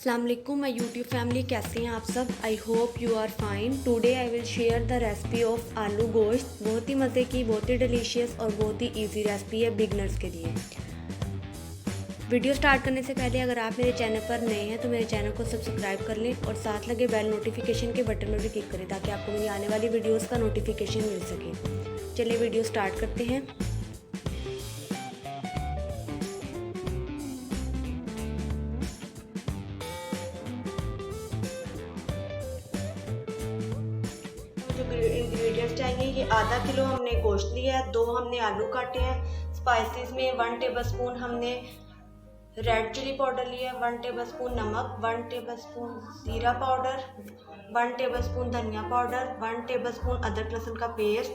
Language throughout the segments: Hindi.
अस्सलाम वालेकुम माय यूट्यूब फैमिली, कैसे हैं आप सब। I hope you are fine. Today I will share the recipe of aloo gosht. बहुत ही मज़े की, बहुत ही डिलीशियस और बहुत ही इजी रेसिपी है बिगनर्स के लिए। वीडियो स्टार्ट करने से पहले अगर आप मेरे चैनल पर नए हैं तो मेरे चैनल को सब्सक्राइब कर लें और साथ लगे बेल नोटिफिकेशन के बटन में भी क्लिक करें ताकि आपको मेरी आने वाली वीडियोज़ का नोटिफिकेशन मिल सके। चलिए वीडियो स्टार्ट करते हैं। जो इंग्रेडिएंट्स चाहिए, ये आधा किलो हमने गोश्त लिया है, 2 हमने आलू काटे हैं। स्पाइसेस में 1 टेबलस्पून हमने रेड चिली पाउडर लिया है, 1 टेबलस्पून नमक, 1 टेबलस्पून जीरा पाउडर, 1 टेबलस्पून धनिया पाउडर, 1 टेबलस्पून अदरक लहसुन का पेस्ट,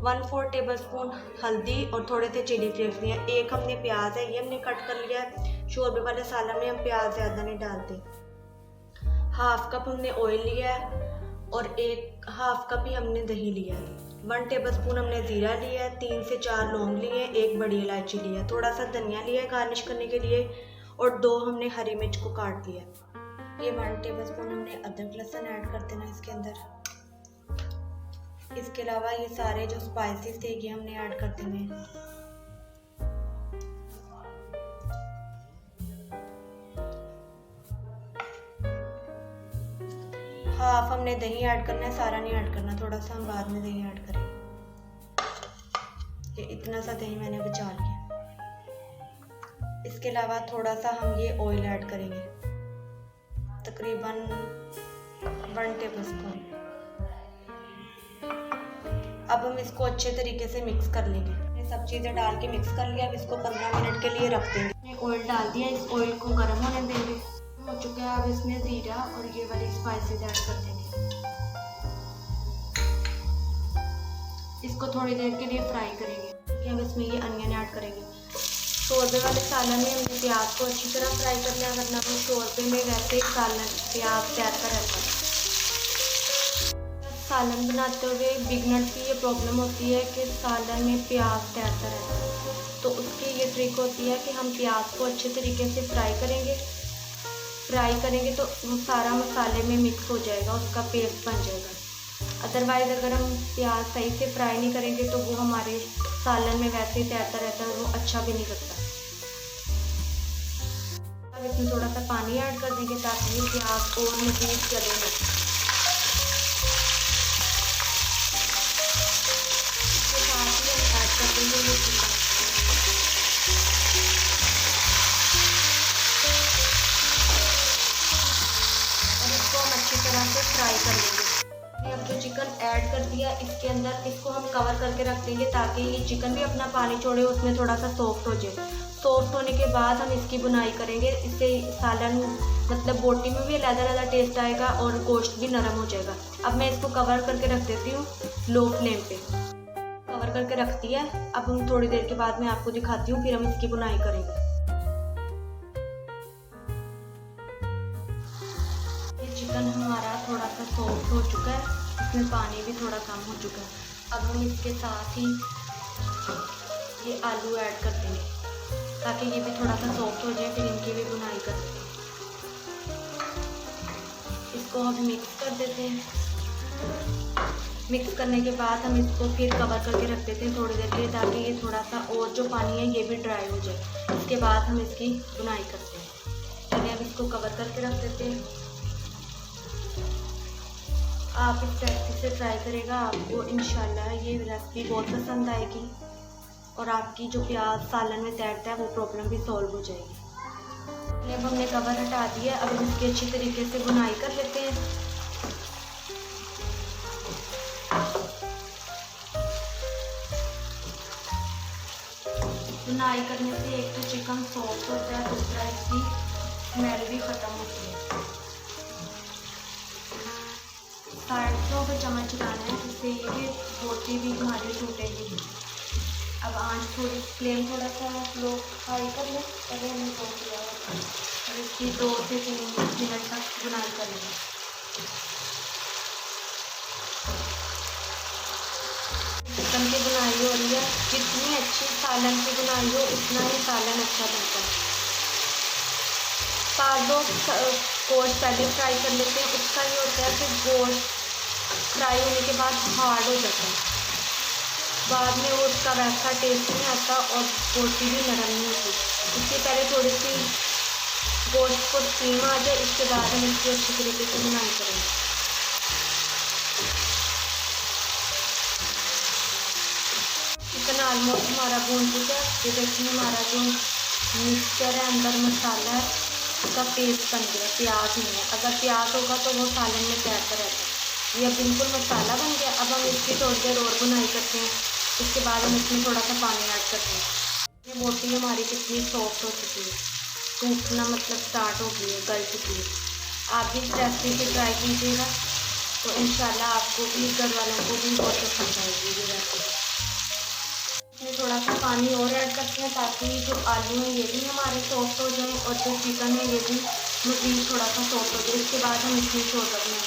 1/4 टेबलस्पून हल्दी और थोड़े से चिली फ्लेक्स लिया। एक हमने प्याज है, ये हमने कट कर लिया है। शोरबे वाले सालन में हम प्याज ज़्यादा नहीं डालते। हाफ कप हमने ऑयल लिया है और एक हाफ कप ही हमने दही लिया है। 1 टेबलस्पून हमने ज़ीरा लिया है, 3 से 4 लौंग लिए, एक बड़ी इलायची लिया है, थोड़ा सा धनिया लिया है गार्निश करने के लिए और 2 हमने हरी मिर्च को काट लिया। ये 1 टेबलस्पून हमने अदरक लहसुन ऐड कर देना इसके अंदर। इसके अलावा ये सारे जो स्पाइसेस थे ये हमने ऐड कर देंगे। हाफ हमने दही ऐड करना है, सारा नहीं ऐड करना, थोड़ा सा हम बाद में दही ऐड करेंगे। ये इतना सा दही मैंने बचा लिया। इसके अलावा थोड़ा सा हम ये ऑयल ऐड करेंगे, तकरीबन 1 टेबलस्पून। अब हम इसको अच्छे तरीके से मिक्स कर लेंगे। ये सब चीज़ें डाल के मिक्स कर लिया। अब इसको 15 मिनट के लिए रख देंगे। ऑयल डाल दिया, इस ऑयल को गर्म होने देंगे। हो चुका है, अब इसमें जीरा और ये वाली स्पाइसेस ऐड कर देंगे। इसको थोड़ी देर के लिए फ्राई करेंगे। अब इसमें ये अनियन ऐड करेंगे। शोरबे वाले सालन में हमने प्याज को अच्छी तरह फ्राई कर लिया, वरना वो शोरबे में वैसे ही सालन प्याज तैरता रहता है। सालन बनाते हुए बिगनर्स की ये प्रॉब्लम होती है कि सालन में प्याज तैरता रहता है, तो उसकी ये ट्रिक होती है कि हम प्याज को अच्छे तरीके से फ्राई करेंगे तो वो सारा मसाले में मिक्स हो जाएगा, उसका पेस्ट बन जाएगा। अदरवाइज़ अगर हम प्याज सही से फ्राई नहीं करेंगे तो वो हमारे सालन में वैसे ही तैरता रहता है और वो अच्छा भी नहीं लगता। अब इसमें थोड़ा सा पानी ऐड कर देंगे ताकि ये प्याज और मज़ीद जले ना। इसके साथ ही हम ऐड कर देंगे ये चिकन। तरह से फ्राई कर लेंगे। अब जो चिकन ऐड कर दिया इसके अंदर, इसको हम कवर करके रख देंगे ताकि ये चिकन भी अपना पानी छोड़े, उसमें थोड़ा सा सॉफ्ट हो जाए। सॉफ्ट होने के बाद हम इसकी बुनाई करेंगे। इससे सालन मतलब बोटी में भी अलग-अलग टेस्ट आएगा और गोश्त भी नरम हो जाएगा। अब मैं इसको कवर करके रख देती हूँ लो फ्लेम पे। कवर करके रख दिया। अब हम थोड़ी देर के बाद मैं आपको दिखाती हूँ, फिर हम इसकी बुनाई करेंगे। चिकन हमारा थोड़ा सा सॉफ्ट हो चुका है, इसमें पानी भी थोड़ा कम हो चुका है। अब हम इसके साथ ही ये आलू ऐड कर देंगे ताकि ये भी थोड़ा सा सॉफ्ट हो जाए, फिर इनकी भी बुनाई कर देंगे। इसको हम मिक्स कर देते हैं। मिक्स करने के बाद हम इसको फिर कवर करके रख देते हैं थोड़ी देर के लिए ताकि ये थोड़ा सा और जो पानी है ये भी ड्राई हो जाए। इसके बाद हम इसकी बुनाई करते हैं। चलिए अब इसको कवर करके रख देते हैं। आप इस रेसिपी से ट्राई करेगा, आपको इंशाल्लाह ये रेसिपी बहुत पसंद आएगी और आपकी जो प्याज सालन में तैरता है वो प्रॉब्लम भी सॉल्व हो जाएगी। अब हमने कवर हटा दिया। अब हम इसकी अच्छी तरीके से बुनाई कर लेते हैं। बुनाई करने से एक तो चिकन सॉफ्ट होता है, दूसरा इसकी स्मेल भी ख़त्म होती है। साइडों पे चम्मच लगाना है जिससे ये बोटी भी हमारी टूटेगी। अब आंच थोड़ी फ्लेम थोड़ा सा लो हाई कर लें। पहले हमने तो किया और इसकी 2 से 3 मिनट तक बुनाई करेंगे। चिकन की बुनाई हो रही है, जितनी अच्छी सालन की बुनाई हो उतना ही सालन अच्छा बनता है। गोश्त पहले फ्राई कर लेते हैं, उसका ये होता है कि गोश्त फ्राई होने के बाद हार्ड हो जाता है, बाद में वो उसका वैसा टेस्ट नहीं आता और रोटी भी नरम नहीं होती। इससे पहले थोड़ी सी गोश्त को स्टीम आ जाए, इसके बाद हम इसकी अच्छी तरीके से बुनाई करेंगे। चिकन ऑलमोस्ट हमारा भून चुका है। ये देखिए हमारा जो मिक्सचर है, अंदर मसाला है, उसका पेस्ट बन गया। प्याज नहीं है, अगर प्याज होगा तो वो सालन में तैरता रहता है। ये बिल्कुल मसाला बन गया। अब हम इसकी थोड़ी देर और बुनाई करते हैं, इसके बाद हम इसमें थोड़ा सा पानी ऐड करते हैं। ये बोटी हमारी कितनी सॉफ्ट हो चुकी है, टूटना मतलब स्टार्ट हो गई है, गल चुकी है। आप भी इस रेसिपी से ट्राई कीजिएगा तो इंशाल्लाह आपको भी, घर वालों को भी बहुत पसंद आएगी ये रेसिपी। इसमें थोड़ा सा पानी और ऐड करते हैं ताकि जो आलू हैं ये भी हमारे सॉफ्ट हो जाएं और जो चिकन है ये भी मज़ीद थोड़ा सा सॉफ्ट हो जाए। इसके बाद हम इसमें छोड़ सकते हैं,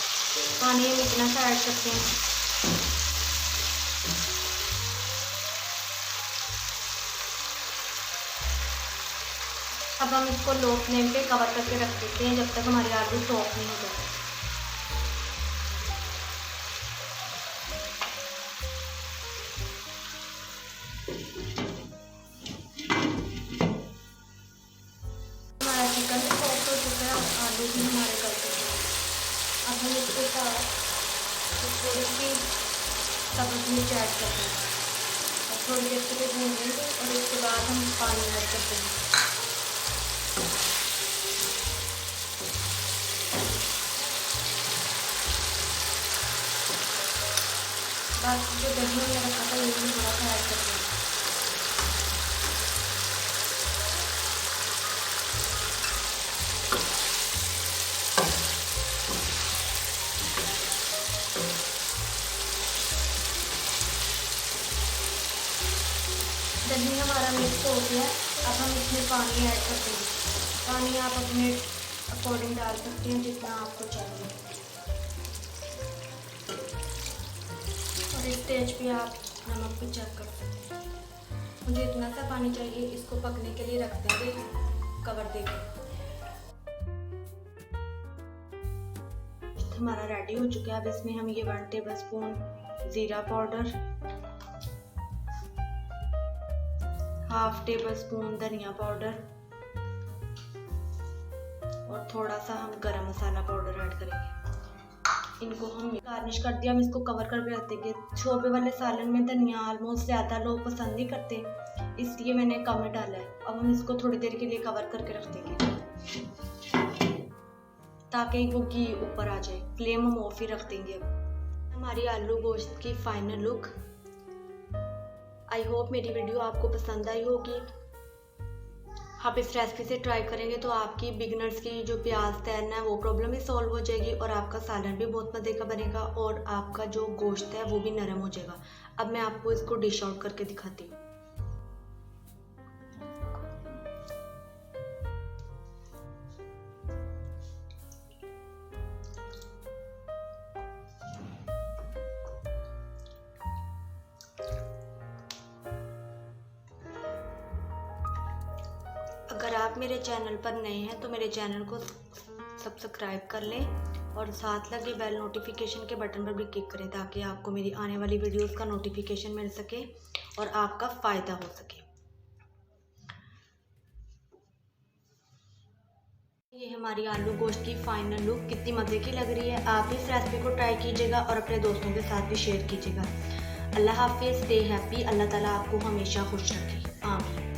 पानी हम इतना सा ऐड करते हैं। अब हम इसको लो फ्लेम पे कवर करके रख देते हैं जब तक हमारे आलू सॉफ्ट नहीं हो जाते। हमारा चिकन भी सॉफ्ट हो चुका है, आलू भी हमारे गल चुके हैं। अब हम इसके साथ थोड़ी सी सब्ज़ मिर्च ऐड करते हैं और थोड़ी देर के लिए भून लेंगे और इसके बाद हम पानी ऐड करते हैं। बस जो दही हमने रखा था ये भी थोड़ा सा ऐड करते हैं। दही हमारा मिक्स हो गया। अब हम इसमें पानी ऐड करते हैं। पानी आप अपने अकॉर्डिंग डाल सकते हैं जितना आपको चाहिए, और इस स्टेज पे आप नमक भी चेक कर सकते हैं। मुझे इतना सा पानी चाहिए, इसको पकने के लिए रख देंगे कवर देकर। हमारा रेडी हो चुका है। अब इसमें हम ये 1 टेबलस्पून ज़ीरा पाउडर, 1/2 टेबलस्पून धनिया पाउडर और थोड़ा सा हम गरम मसाला पाउडर ऐड करेंगे। इनको हम गार्निश कर दिया। हम इसको कवर करके रख देंगे। शोरबे वाले सालन में धनिया ऑलमोस्ट ज़्यादा लोग पसंद नहीं करते, इसलिए मैंने कम डाला है। अब हम इसको थोड़ी देर के लिए कवर करके रख देंगे ताकि वो घी ऊपर आ जाए। फ्लेम हम ऑफ ही रख देंगे। अब हमारी आलू गोश्त की फाइनल लुक। आई होप मेरी वीडियो आपको पसंद आई होगी। आप इस रेसिपी से ट्राई करेंगे तो आपकी बिगनर्स की जो प्याज तैरना है वो प्रॉब्लम भी सॉल्व हो जाएगी और आपका सालन भी बहुत मज़े का बनेगा और आपका जो गोश्त है वो भी नरम हो जाएगा। अब मैं आपको इसको डिश आउट करके दिखाती हूँ। अगर आप मेरे चैनल पर नए हैं तो मेरे चैनल को सब्सक्राइब कर लें और साथ लगे बेल नोटिफिकेशन के बटन पर भी क्लिक करें ताकि आपको मेरी आने वाली वीडियोस का नोटिफिकेशन मिल सके और आपका फ़ायदा हो सके। ये हमारी आलू गोश्त की फाइनल लुक कितनी मज़े की लग रही है। आप इस रेसिपी को ट्राई कीजिएगा और अपने दोस्तों के साथ भी शेयर कीजिएगा। अल्लाह हाफिज़, स्टे हैप्पी। अल्लाह ताला आपको हमेशा खुश रखे। आमीन।